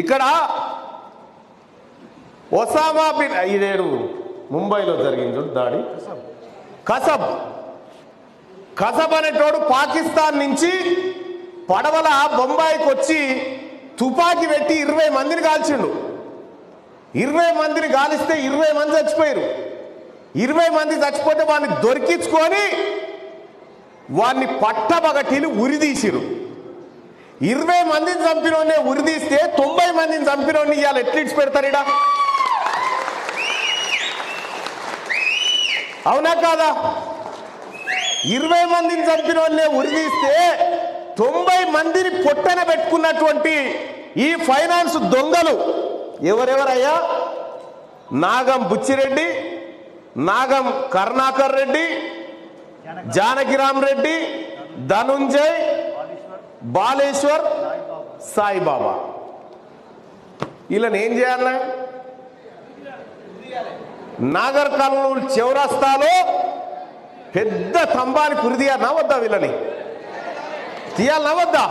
ఇక్కడ Osama bin ఇదేడు ముంబైలో జరిగింది దాడి. కసబ్ అనేటోడు పాకిస్తాన్ నుంచి పడవల బొంబాయికి వచ్చి తుపాకీ పెట్టి 20 మందిని కాల్చిండు. 20 మందిని కాలిస్తే 20 మంది చచ్చిపోయారు. 20 మంది చచ్చిపోతే వాడిని దొరికించుకొని వాడిని పట్టబగటిని ఉరిదీసిరు. 20 మందిని చంపినోనే ఉరిదీస్తే 90 మందిని చంపినోని ఇవాళ ఎట్లీట్స్ పెడతారు ఇడా? అవునా కాదా? 20 మందిని చంపినోనే ఉరిదీస్తే 90 మందిని పొట్టన పెట్టుకున్నటువంటి ఈ ఫైనాన్స్ దొంగలు ఎవరెవరయ్యా? నాగం బుచ్చిరెడ్డి, నాగం కరుణాకర్ రెడ్డి, జానకిరామ్ రెడ్డి, ధనుంజయ్, బాలేశ్వర్, సాయిబాబా. వీళ్ళని ఏం చేయాలి? నాగర్ కర్నూలు చౌరస్తాలో పెద్ద స్తంభానికి ఉరిదీయాలనా వద్దా? వీళ్ళని తీయాలనా వద్దా?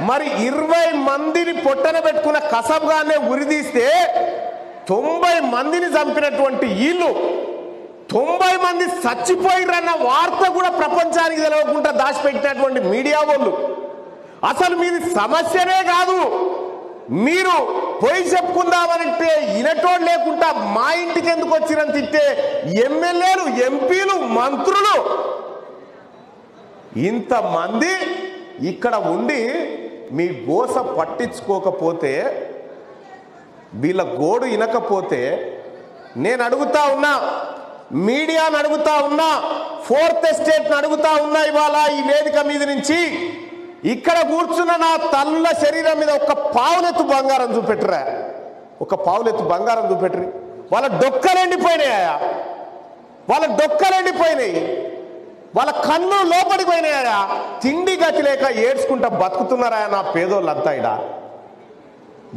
మరి 20 మందిని పొట్టన పెట్టుకున్న కసబ్గానే ఉరిదీస్తే 90 మందిని చంపినటువంటి వీళ్ళు 90 మంది చచ్చిపోయిరన్న వార్త కూడా ప్రపంచానికి తెలవకుండా దాచిపెట్టినటువంటి మీడియా వాళ్ళు, అసలు మీది సమస్యనే కాదు, మీరు పోయి చెప్పుకుందామనంటే ఇనటోడు లేకుండా మా ఇంటికి ఎందుకు వచ్చిరని తిట్టే ఎమ్మెల్యేలు, ఎంపీలు, మంత్రులు ఇంతమంది ఇక్కడ ఉండి మీ గోస పట్టించుకోకపోతే, వీళ్ళ గోడు ఇనకపోతే, నేను అడుగుతా ఉన్నా, మీడియాను అడుగుతా ఉన్నా, ఫోర్త్ ఎస్టేట్ను అడుగుతా ఉన్నా, ఇవాళ ఈ వేదిక మీద నుంచి ఇక్కడ కూర్చున్న నా తల్లుల శరీరం మీద ఒక పావులెత్తు బంగారం చూపెట్టరా? ఒక పావులెత్తు బంగారం చూపెట్టరు. వాళ్ళ డొక్కలు ఎండిపోయినాయా? వాళ్ళ డొక్కలు ఎండిపోయినాయి, వాళ్ళ కన్ను లోపలికి పోయినాయా? తిండి గతి లేక ఏడ్చుకుంటా బతుకుతున్నారా నా పేదోళ్ళంతా? ఇడ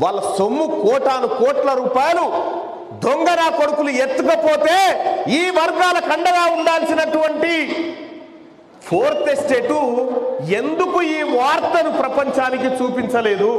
వాళ్ళ సొమ్ము కోటాను కోట్ల రూపాయలు దొంగరా కొడుకులు ఎత్తుకపోతే ఈ వర్గాల కండగా ఉండాల్సినటువంటి ఫోర్త్ ఎస్టేటు ఎందుకు ఈ వార్తను ప్రపంచానికి చూపించలేదు?